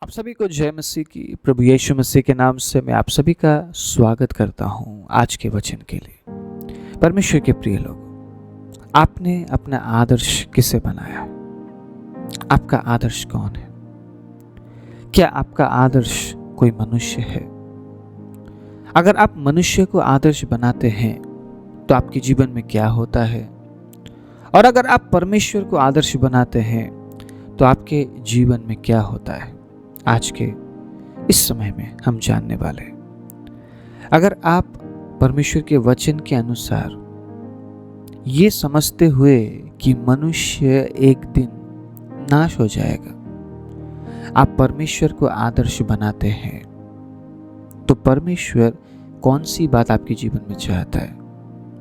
आप सभी को जय मसीह की। प्रभु यीशु मसीह के नाम से मैं आप सभी का स्वागत करता हूं आज के वचन के लिए। परमेश्वर के प्रिय लोग, आपने अपना आदर्श किसे बनाया? आपका आदर्श कौन है? क्या आपका आदर्श कोई मनुष्य है? अगर आप मनुष्य को आदर्श बनाते हैं तो आपके जीवन में क्या होता है? और अगर आप परमेश्वर को आदर्श बनाते हैं तो आपके जीवन में क्या होता है? आज के इस समय में हम जानने वाले हैं। अगर आप परमेश्वर के वचन के अनुसार ये समझते हुए कि मनुष्य एक दिन नाश हो जाएगा, आप परमेश्वर को आदर्श बनाते हैं, तो परमेश्वर कौन सी बात आपके जीवन में चाहता है,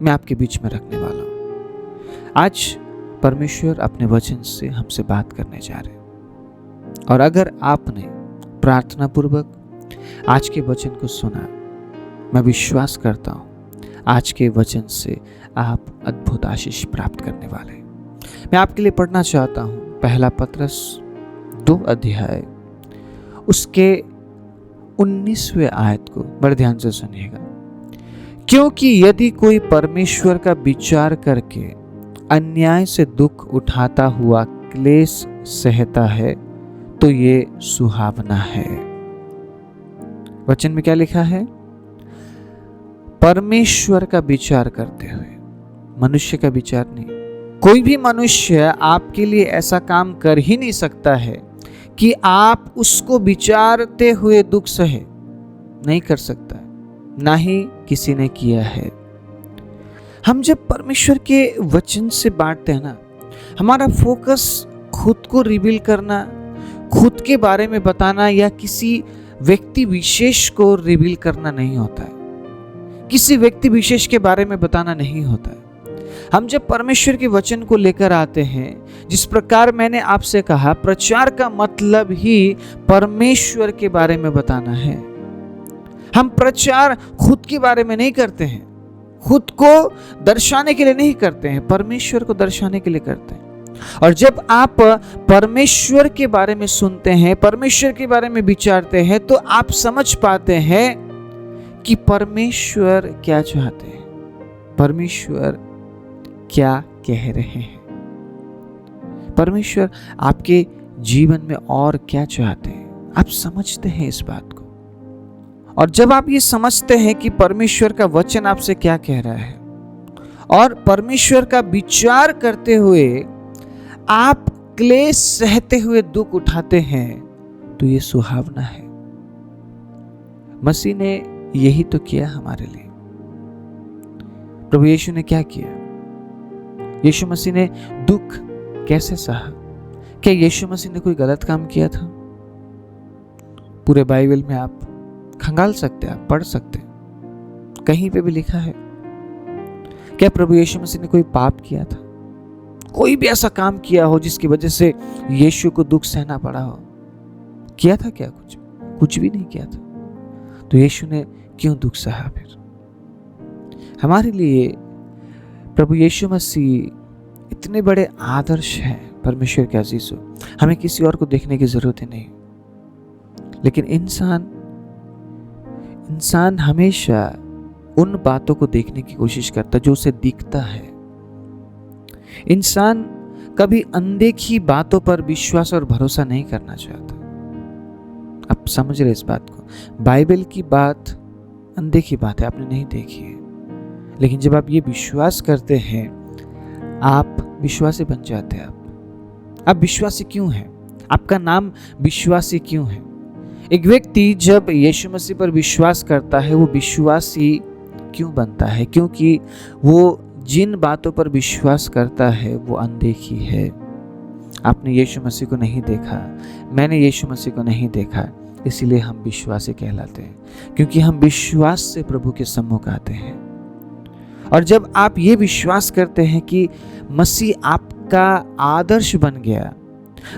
मैं आपके बीच में रखने वाला हूं। आज परमेश्वर अपने वचन से हमसे बात करने जा रहे हैं, और अगर आपने प्रार्थना पूर्वक आज के वचन को सुना, मैं विश्वास करता हूं आज के वचन से आप अद्भुत आशीष प्राप्त करने वाले हैं। मैं आपके लिए पढ़ना चाहता हूं पहला पत्रस 2 अध्याय उसके 19वें आयत को बड़े ध्यान से सुनिएगा। क्योंकि यदि कोई परमेश्वर का विचार करके अन्याय से दुख उठाता हुआ क्लेश सहता है तो ये सुहावना है। वचन में क्या लिखा है? परमेश्वर का विचार करते हुए, मनुष्य का विचार नहीं। कोई भी मनुष्य आपके लिए ऐसा काम कर ही नहीं सकता है कि आप उसको विचारते हुए दुख सहे, नहीं कर सकता, ना ही किसी ने किया है। हम जब परमेश्वर के वचन से बांटते हैं ना, हमारा फोकस खुद को रिवील करना, खुद के बारे में बताना या किसी व्यक्ति विशेष को रिवील करना नहीं होता है, किसी व्यक्ति विशेष के बारे में बताना नहीं होता है। हम जब परमेश्वर के वचन को लेकर आते हैं, जिस प्रकार मैंने आपसे कहा, प्रचार का मतलब ही परमेश्वर के बारे में बताना है। हम प्रचार खुद के बारे में नहीं करते हैं, खुद को दर्शाने के लिए नहीं करते हैं, परमेश्वर को दर्शाने के लिए करते हैं। और जब आप परमेश्वर के बारे में सुनते हैं, परमेश्वर के बारे में विचारते हैं, तो आप समझ पाते हैं कि परमेश्वर क्या चाहते हैं, परमेश्वर क्या कह रहे हैं, परमेश्वर आपके जीवन में और क्या चाहते हैं। आप समझते हैं इस बात को, और जब आप ये समझते हैं कि परमेश्वर का वचन आपसे क्या कह रहा है और परमेश्वर का विचार करते हुए आप क्लेश सहते हुए दुख उठाते हैं, तो ये सुहावना है। मसीह ने यही तो किया हमारे लिए। प्रभु यीशु ने क्या किया? यीशु मसीह ने दुख कैसे सहा? क्या यीशु मसीह ने कोई गलत काम किया था? पूरे बाइबल में आप खंगाल सकते हैं, आप पढ़ सकते हैं, कहीं पे भी लिखा है। क्या प्रभु यीशु मसीह ने कोई पाप किया था? कोई भी ऐसा काम किया हो जिसकी वजह से यीशु को दुख सहना पड़ा हो? किया था क्या? कुछ भी नहीं किया था। तो यीशु ने क्यों दुख सहा? फिर हमारे लिए प्रभु यीशु मसीह इतने बड़े आदर्श हैं। परमेश्वर के अजीजों, हमें किसी और को देखने की जरूरत ही नहीं, लेकिन इंसान हमेशा उन बातों को देखने की कोशिश करता जो उसे दिखता है। इंसान कभी अनदेखी बातों पर विश्वास और भरोसा नहीं करना चाहता। आप समझ रहे इस बात को? बाइबल की बात अनदेखी बात है, आपने नहीं देखी है, लेकिन जब आप ये विश्वास करते हैं, आप विश्वासी बन जाते हैं। आप विश्वासी क्यों हैं? आपका नाम विश्वासी क्यों है? एक व्यक्ति जब यीशु मसीह पर विश्वास करता है, वो विश्वासी क्यों बनता है? क्योंकि वो जिन बातों पर विश्वास करता है वो अनदेखी है। आपने यीशु मसीह को नहीं देखा, मैंने यीशु मसीह को नहीं देखा, इसीलिए हम विश्वासी कहलाते हैं, क्योंकि हम विश्वास से प्रभु के सम्मुख आते हैं। और जब आप ये विश्वास करते हैं कि मसीह आपका आदर्श बन गया,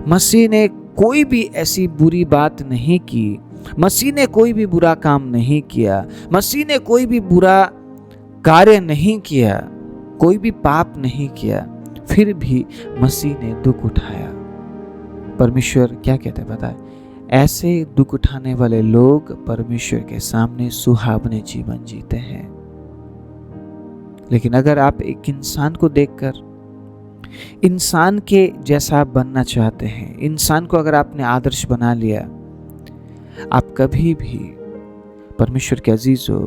मसीह ने कोई भी ऐसी बुरी बात नहीं की, मसीह ने कोई भी बुरा काम नहीं किया, मसीह ने कोई भी बुरा कार्य नहीं किया, कोई भी पाप नहीं किया, फिर भी मसीह ने दुख उठाया। परमेश्वर क्या कहता है पता है? ऐसे दुख उठाने वाले लोग परमेश्वर के सामने सुहावने जीवन जीते हैं। लेकिन अगर आप एक इंसान को देखकर इंसान के जैसा आप बनना चाहते हैं, इंसान को अगर आपने आदर्श बना लिया, आप कभी भी परमेश्वर के अजीजों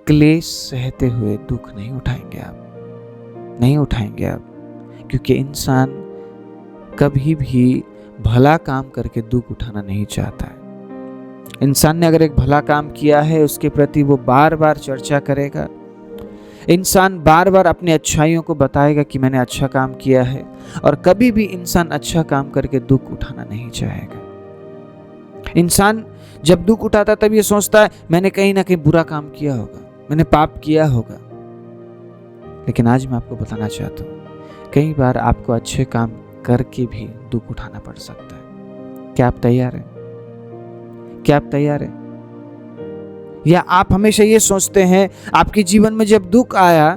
क्लेश सहते हुए दुख नहीं उठाएंगे। आप नहीं उठाएंगे क्योंकि इंसान कभी भी भला काम करके दुख उठाना नहीं चाहता है। इंसान ने अगर एक भला काम किया है, उसके प्रति वो बार बार चर्चा करेगा। इंसान बार बार अपनी अच्छाइयों को बताएगा कि मैंने अच्छा काम किया है, और कभी भी इंसान अच्छा काम करके दुख उठाना नहीं चाहेगा। इंसान जब दुख उठाता तब ये सोचता है मैंने कहीं ना कहीं बुरा काम किया होगा, मैंने पाप किया होगा। लेकिन आज मैं आपको बताना चाहता हूँ, कई बार आपको अच्छे काम करके भी दुख उठाना पड़ सकता है। क्या आप तैयार हैं? क्या आप तैयार हैं? या आप हमेशा ये सोचते हैं आपके जीवन में जब दुख आया,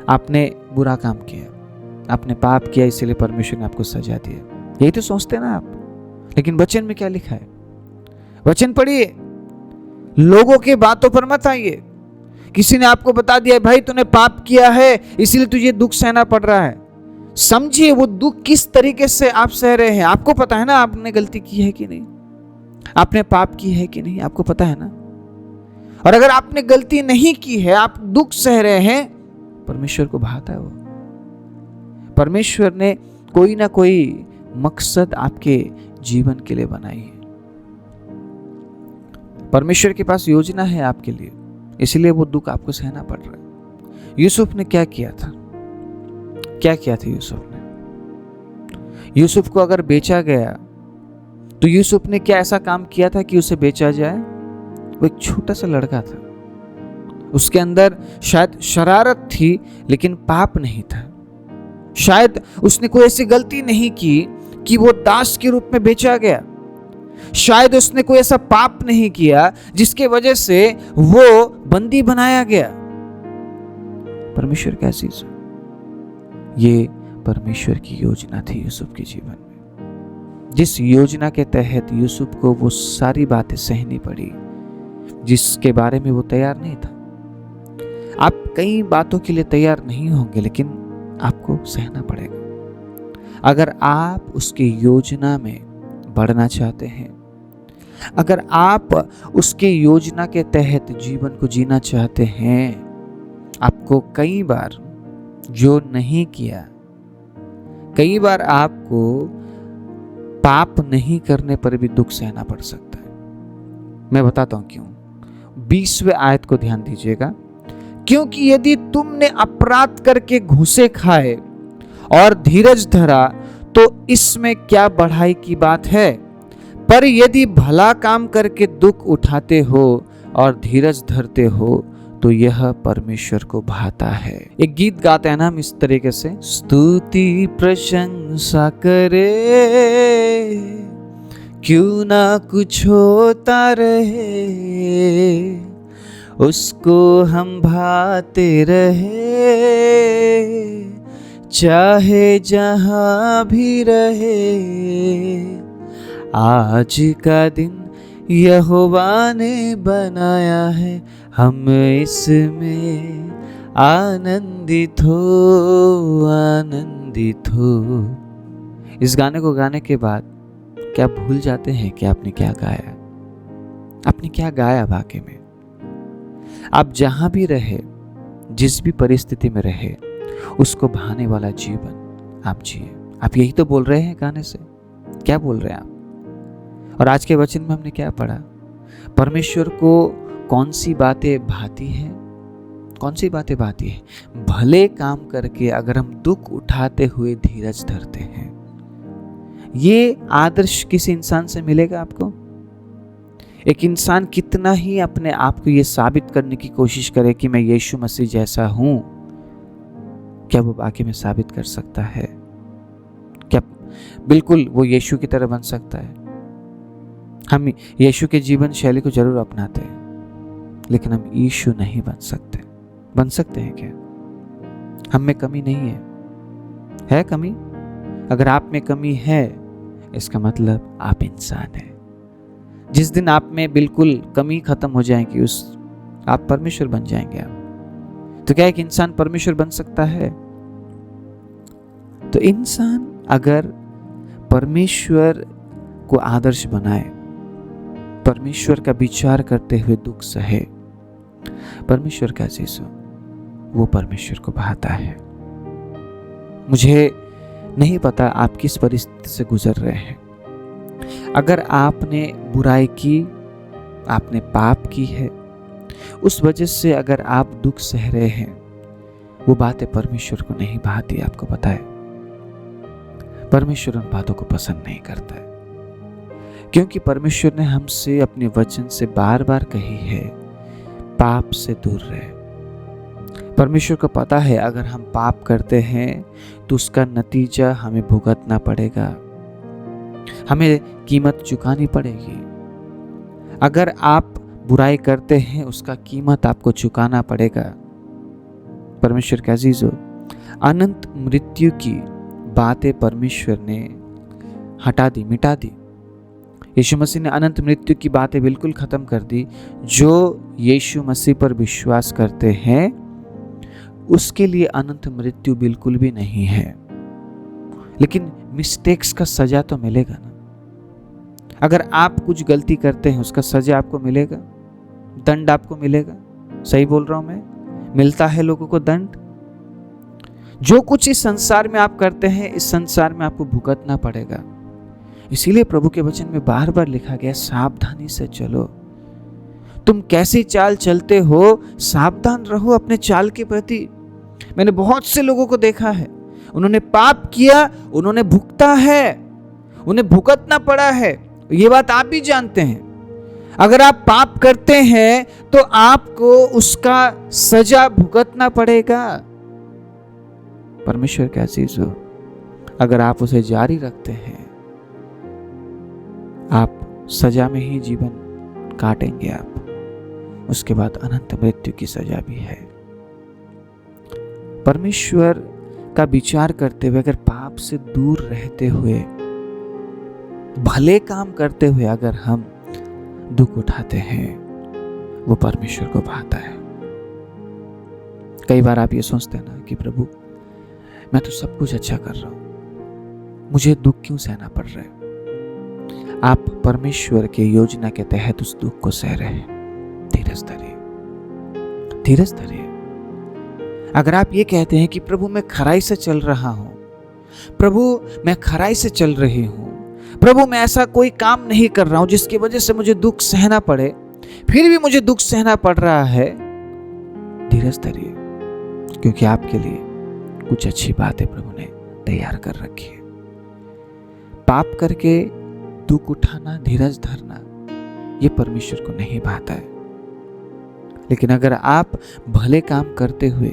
आपने बुरा काम किया, आपने पाप किया, इसलिए परमेश्वर ने आपको सजा दिया, यही तो सोचते हैं ना आप। लेकिन वचन में क्या लिखा है? वचन पढ़िए, लोगों के बातों पर मत आइए। किसी ने आपको बता दिया भाई तूने पाप किया है इसीलिए तुझे दुख सहना पड़ रहा है, समझिए वो दुख किस तरीके से आप सह रहे हैं। आपको पता है ना आपने गलती की है कि नहीं, आपने पाप की है कि नहीं, आपको पता है ना। और अगर आपने गलती नहीं की है, आप दुख सह रहे हैं, परमेश्वर को भाता है वो। परमेश्वर ने कोई ना कोई मकसद आपके जीवन के लिए बनाई है। परमेश्वर के पास योजना है आपके लिए, इसलिए वो दुख आपको सहना पड़ रहा है। यूसुफ ने क्या किया था? क्या किया था यूसुफ ने? यूसुफ को अगर बेचा गया तो यूसुफ ने क्या ऐसा काम किया था कि उसे बेचा जाए? वो एक छोटा सा लड़का था, उसके अंदर शायद शरारत थी लेकिन पाप नहीं था। शायद उसने कोई ऐसी गलती नहीं की कि वो दास के रूप में बेचा गया। शायद उसने कोई ऐसा पाप नहीं किया जिसके वजह से वो बंदी बनाया गया। परमेश्वर कैसी? ये परमेश्वर की योजना थी यूसुफ के जीवन में, जिस योजना के तहत यूसुफ को वो सारी बातें सहनी पड़ी जिसके बारे में वो तैयार नहीं था। आप कई बातों के लिए तैयार नहीं होंगे, लेकिन आपको सहना पड़ेगा। अगर आप उसकी योजना में बढ़ना चाहते हैं, अगर आप उसके योजना के तहत जीवन को जीना चाहते हैं, आपको कई बार जो नहीं किया, कई बार आपको पाप नहीं करने पर भी दुख सहना पड़ सकता है। मैं बताता हूं क्यों। 20वें आयत को ध्यान दीजिएगा। क्योंकि यदि तुमने अपराध करके घूसे खाए और धीरज धरा तो इसमें क्या बढ़ाई की बात है, पर यदि भला काम करके दुख उठाते हो और धीरज धरते हो तो यह परमेश्वर को भाता है। एक गीत गाते हैं ना हम इस तरीके से, स्तुति प्रशंसा करे क्यों ना कुछ होता रहे, उसको हम भाते रहे चाहे जहां भी रहे। आज का दिन यहोवा ने बनाया है, हम इसमें आनंदित हो, आनंदित हो। इस गाने को गाने के बाद क्या भूल जाते हैं कि आपने क्या गाया? आपने क्या गाया वाकई में? आप जहां भी रहे, जिस भी परिस्थिति में रहे, उसको भाने वाला जीवन आप जिए। आप यही तो बोल रहे हैं गाने से। क्या बोल रहे हैं आप? और आज के वचन में हमने क्या पढ़ा? परमेश्वर को कौन सी बातें भाती है? कौन सी बातें भाती है? भले काम करके अगर हम दुख उठाते हुए धीरज धरते हैं। ये आदर्श किसी इंसान से मिलेगा आपको? एक इंसान कितना ही अपने आप को ये साबित करने की कोशिश करे कि मैं यीशु मसीह जैसा हूं, क्या वो वाकई में साबित कर सकता है? क्या बिल्कुल वो यीशु की तरह बन सकता है? हम यीशु के जीवन शैली को जरूर अपनाते हैं, लेकिन हम यीशु नहीं बन सकते। बन सकते हैं क्या? हम में कमी नहीं है कमी? अगर आप में कमी है, इसका मतलब आप इंसान हैं। जिस दिन आप में बिल्कुल कमी खत्म हो जाएगी, उस आप परमेश्वर बन जाएंगे आप। तो क्या एक इंसान परमेश्वर बन सकता है? तो इंसान अगर परमेश्वर को आदर्श बनाए, परमेश्वर का विचार करते हुए दुख सहे, परमेश्वर का चीज हो, वो परमेश्वर को भाता है। मुझे नहीं पता आप किस परिस्थिति से गुजर रहे हैं। अगर आपने बुराई की, आपने पाप की है, उस वजह से अगर आप दुख सह रहे हैं, वो बातें परमेश्वर को नहीं भाती। आपको पता है, परमेश्वर उन बातों को पसंद नहीं करता है, क्योंकि परमेश्वर ने हमसे अपने वचन से बार बार कही है, पाप से दूर रहे। परमेश्वर को पता है अगर हम पाप करते हैं तो उसका नतीजा हमें भुगतना पड़ेगा, हमें कीमत चुकानी पड़ेगी। अगर आप बुराई करते हैं, उसका कीमत आपको चुकाना पड़ेगा। परमेश्वर के अजीज हो, अनंत मृत्यु की बातें परमेश्वर ने हटा दी, मिटा दी। यीशु मसीह ने अनंत मृत्यु की बातें बिल्कुल खत्म कर दी। जो यीशु मसीह पर विश्वास करते हैं उसके लिए अनंत मृत्यु बिल्कुल भी नहीं है, लेकिन मिस्टेक्स का सजा तो मिलेगा ना। अगर आप कुछ गलती करते हैं उसका सजा आपको मिलेगा, दंड आपको मिलेगा। सही बोल रहा हूं मैं? मिलता है लोगों को दंड। जो कुछ इस संसार में आप करते हैं, इस संसार में आपको भुगतना पड़ेगा। इसीलिए प्रभु के वचन में बार बार लिखा गया, सावधानी से चलो। तुम कैसी चाल चलते हो, सावधान रहो अपने चाल के प्रति। मैंने बहुत से लोगों को देखा है, उन्होंने पाप किया, उन्होंने भुगता है, उन्हें भुगतना पड़ा है। ये बात आप भी जानते हैं। अगर आप पाप करते हैं तो आपको उसका सजा भुगतना पड़ेगा। परमेश्वर क्या चीज हो, अगर आप उसे जारी रखते हैं, आप सजा में ही जीवन काटेंगे आप। उसके बाद अनंत मृत्यु की सजा भी है। परमेश्वर का विचार करते हुए, अगर पाप से दूर रहते हुए, भले काम करते हुए अगर हम दुख उठाते हैं, वो परमेश्वर को भाता है। कई बार आप ये सोचते हैं ना कि प्रभु मैं तो सब कुछ अच्छा कर रहा हूं, मुझे दुख क्यों सहना पड़ रहा है? आप परमेश्वर के योजना के तहत उस दुख को सह रहे हैं। धीरज धरिए, धीरज धरिए। अगर आप ये कहते हैं कि प्रभु मैं खराई से चल रहा हूं, प्रभु मैं खराई से चल रही हूं, प्रभु मैं ऐसा कोई काम नहीं कर रहा हूं जिसकी वजह से मुझे दुख सहना पड़े, फिर भी मुझे दुख सहना पड़ रहा है, धीरज धरिए, क्योंकि आपके लिए कुछ अच्छी बातें प्रभु ने तैयार कर रखी है। पाप करके दुख उठाना, धीरज धरना, ये परमेश्वर को नहीं भाता है। लेकिन अगर आप भले काम करते हुए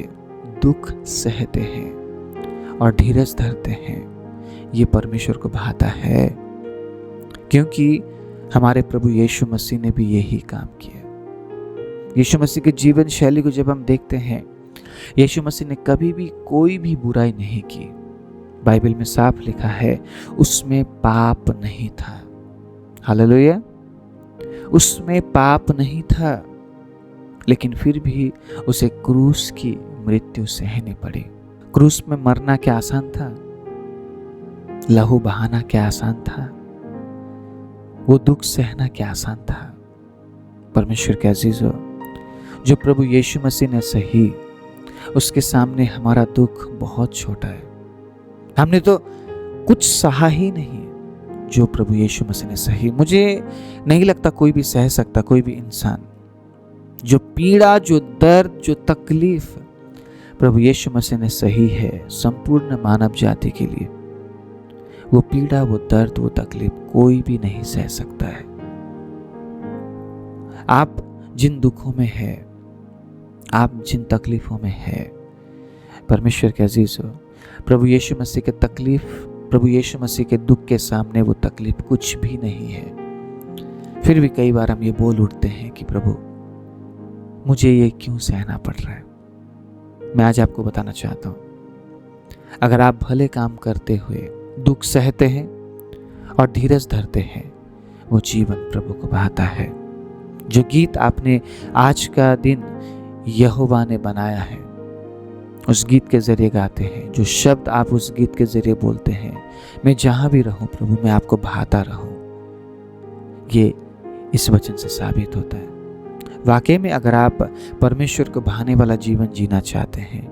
दुख सहते हैं और धीरज धरते हैं, ये परमेश्वर को भाता है, क्योंकि हमारे प्रभु यीशु मसीह ने भी यही काम किया। यीशु मसीह के जीवन शैली को जब हम देखते हैं, यीशु मसीह ने कभी भी कोई भी बुराई नहीं की। बाइबल में साफ लिखा है, उसमें पाप नहीं था। हालेलुया, उसमें पाप नहीं था, लेकिन फिर भी उसे क्रूस की मृत्यु सहनी पड़ी। क्रूस में मरना क्या आसान था? लहू बहाना क्या आसान था? वो दुख सहना क्या आसान था? परमेश्वर के अजीजों, जो प्रभु यीशु मसीह ने सही, उसके सामने हमारा दुख बहुत छोटा है। हमने तो कुछ सहा ही नहीं जो प्रभु यीशु मसीह ने सही। मुझे नहीं लगता कोई भी सह सकता, कोई भी इंसान। जो पीड़ा, जो दर्द, जो तकलीफ प्रभु यीशु मसीह ने सही है संपूर्ण मानव जाति के लिए, वो पीड़ा, वो दर्द, वो तकलीफ कोई भी नहीं सह सकता है। आप जिन दुखों में है, आप जिन तकलीफों में है, परमेश्वर के अजीज हो, प्रभु यीशु मसीह के तकलीफ, प्रभु यीशु मसीह के दुख के सामने वो तकलीफ कुछ भी नहीं है। फिर भी कई बार हम ये बोल उठते हैं कि प्रभु मुझे ये क्यों सहना पड़ रहा है। मैं आज आपको बताना चाहता हूं, अगर आप भले काम करते हुए दुख सहते हैं और धीरज धरते हैं, वो जीवन प्रभु को भाता है। जो गीत आपने आज का दिन यहोवा ने बनाया है, उस गीत के जरिए गाते हैं, जो शब्द आप उस गीत के जरिए बोलते हैं, मैं जहां भी रहूं प्रभु मैं आपको भाता रहूं, ये इस वचन से साबित होता है। वाकई में अगर आप परमेश्वर को भाने वाला जीवन जीना चाहते हैं,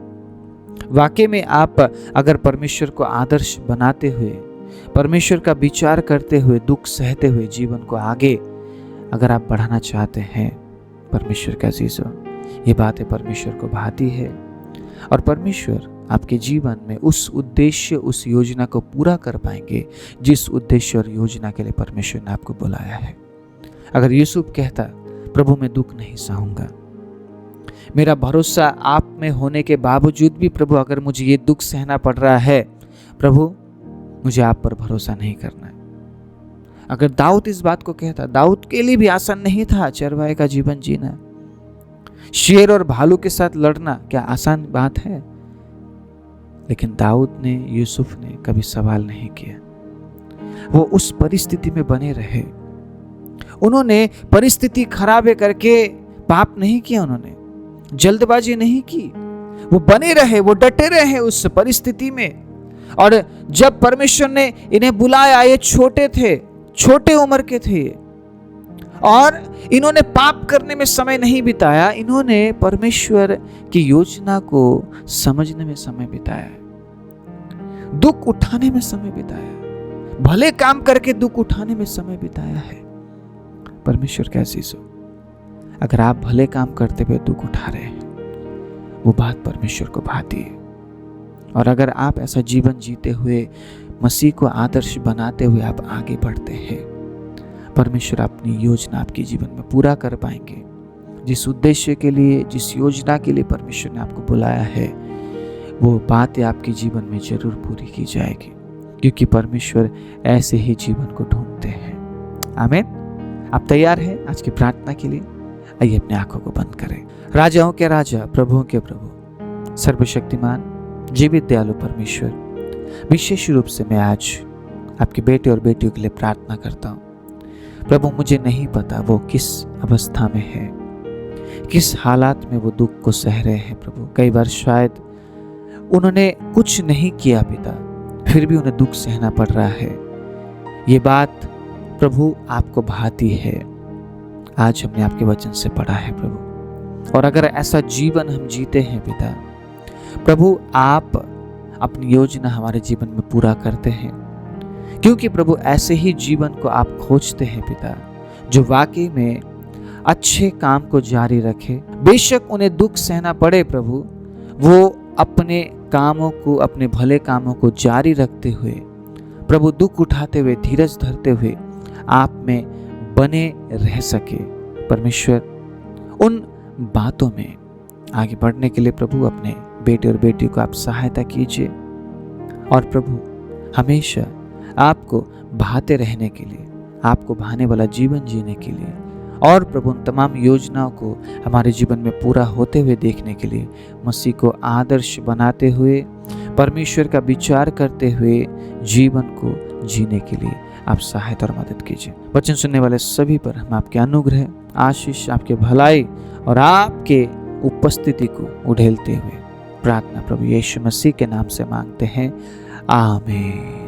वाकई में आप अगर परमेश्वर को आदर्श बनाते हुए, परमेश्वर का विचार करते हुए, दुख सहते हुए जीवन को आगे अगर आप बढ़ाना चाहते हैं, परमेश्वर का अजीजों, ये बातें परमेश्वर को भाती है और परमेश्वर आपके जीवन में उस उद्देश्य, उस योजना को पूरा कर पाएंगे जिस उद्देश्य और योजना के लिए परमेश्वर ने आपको बुलाया है। अगर यूसुफ कहता, प्रभु मैं दुख नहीं सहूंगा, मेरा भरोसा आप में होने के बावजूद भी प्रभु अगर मुझे ये दुख सहना पड़ रहा है, प्रभु मुझे आप पर भरोसा नहीं करना है। अगर दाऊद इस बात को कहता, दाऊद के लिए भी आसान नहीं था चरवाहे का जीवन जीना। शेर और भालू के साथ लड़ना क्या आसान बात है? लेकिन दाऊद ने, यूसुफ ने कभी सवाल नहीं किया। वो उस परिस्थिति में बने रहे। उन्होंने परिस्थिति खराब करके पाप नहीं किया, उन्होंने जल्दबाजी नहीं की, वो बने रहे, वो डटे रहे उस परिस्थिति में। और जब परमेश्वर ने इन्हें बुलाया, ये छोटे थे, छोटे उम्र के थे और इन्होंने पाप करने में समय नहीं बिताया, इन्होंने परमेश्वर की योजना को समझने में समय बिताया, दुख उठाने में समय बिताया, भले काम करके दुख उठाने में समय बिताया है। परमेश्वर का अजीजों, अगर आप भले काम करते हुए दुख उठा रहे हैं, वो बात परमेश्वर को भाती है। और अगर आप ऐसा जीवन जीते हुए, मसीह को आदर्श बनाते हुए आप आगे बढ़ते हैं, परमेश्वर अपनी योजना आपके जीवन में पूरा कर पाएंगे। जिस उद्देश्य के लिए, जिस योजना के लिए परमेश्वर ने आपको बुलाया है, वो बातें आपके जीवन में जरूर पूरी की जाएगी, क्योंकि परमेश्वर ऐसे ही जीवन को ढूंढते हैं। आमीन। आप तैयार हैं आज की प्रार्थना के लिए? आइए अपनी आंखों को बंद करें। राजाओं के राजा, प्रभुओं के प्रभु, सर्वशक्तिमान जीवित दयालु परमेश्वर, विशेष रूप से मैं आज आपके बेटे और बेटियों के लिए प्रार्थना करता हूँ। प्रभु मुझे नहीं पता वो किस अवस्था में है, किस हालात में वो दुख को सह रहे हैं। प्रभु कई बार शायद उन्होंने कुछ नहीं किया पिता, फिर भी उन्हें दुख सहना पड़ रहा है। ये बात प्रभु आपको भाती है। आज हमने आपके वचन से पढ़ा है प्रभु, और अगर ऐसा जीवन हम जीते हैं पिता, प्रभु आप अपनी योजना हमारे जीवन में पूरा करते हैं, क्योंकि प्रभु ऐसे ही जीवन को आप खोजते हैं पिता, जो वाकई में अच्छे काम को जारी रखे। बेशक उन्हें दुख सहना पड़े प्रभु, वो अपने कामों को, अपने भले कामों को जारी रखते हुए, प्रभु दुख उठाते हुए, धीरज धरते हुए आप में बने रह सके। परमेश्वर उन बातों में आगे बढ़ने के लिए प्रभु अपने बेटे और बेटियों को आप सहायता कीजिए, और प्रभु हमेशा आपको भाते रहने के लिए, आपको भाने वाला जीवन जीने के लिए, और प्रभु उन तमाम योजनाओं को हमारे जीवन में पूरा होते हुए देखने के लिए, मसीह को आदर्श बनाते हुए, परमेश्वर का विचार करते हुए जीवन को जीने के लिए आप सहायता और मदद कीजिए। वचन सुनने वाले सभी पर हम आपके अनुग्रह, आशीष, आपके भलाई और आपके उपस्थिति को उड़ेलते हुए प्रार्थना प्रभु यीशु मसीह के नाम से मांगते हैं। आमीन।